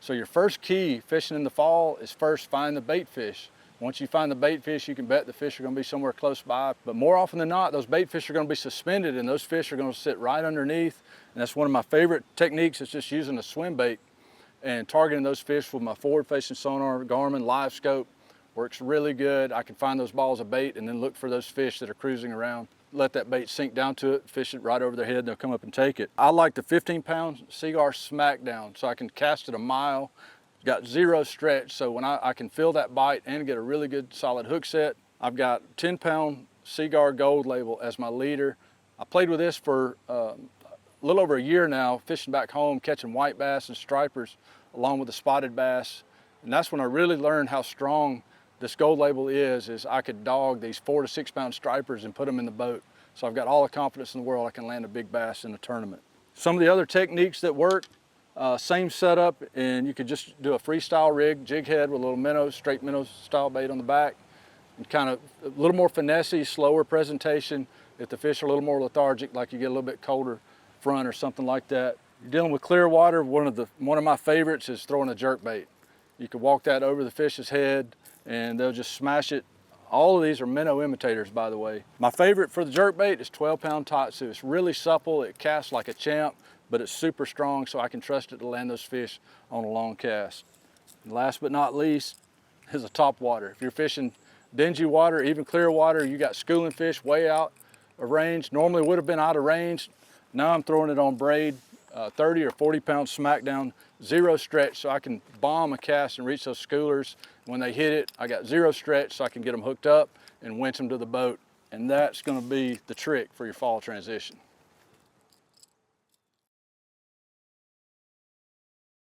So your first key fishing in the fall is first find the bait fish. Once you find the bait fish, you can bet the fish are going to be somewhere close by. But more often than not, those bait fish are going to be suspended and those fish are going to sit right underneath. And that's one of my favorite techniques, is just using a swim bait and targeting those fish with my forward-facing sonar, Garmin live scope. Works really good. I can find those balls of bait and then look for those fish that are cruising around. Let that bait sink down to it, fish it right over their head, and they'll come up and take it. I like the 15-pound Seaguar Smackdown, so I can cast it a mile. Got zero stretch, so when I can feel that bite and get a really good solid hook set. I've got 10-pound Seaguar Gold Label as my leader. I played with this for a little over a year now, fishing back home, catching white bass and stripers along with the spotted bass. And that's when I really learned how strong this Gold Label is I could dog these 4 to 6 pound stripers and put them in the boat. So I've got all the confidence in the world I can land a big bass in a tournament. Some of the other techniques that work, same setup, and you could just do a freestyle rig, jig head with a little minnow, straight minnow style bait on the back, and kind of a little more finessey, slower presentation. If the fish are a little more lethargic, like you get a little bit colder front or something like that. You're dealing with clear water, one of my favorites is throwing a jerk bait. You could walk that over the fish's head and they'll just smash it. All of these are minnow imitators, by the way. My favorite for the jerk bait is 12-pound Tatsu. It's really supple, it casts like a champ, but it's super strong, so I can trust it to land those fish on a long cast. And last but not least is a top water. If you're fishing dingy water, even clear water, you got schooling fish way out of range. Normally would have been out of range. Now I'm throwing it on braid, 30 or 40-pound Smackdown, zero stretch, so I can bomb a cast and reach those schoolers. When they hit it, I got zero stretch, so I can get them hooked up and winch them to the boat. And that's gonna be the trick for your fall transition.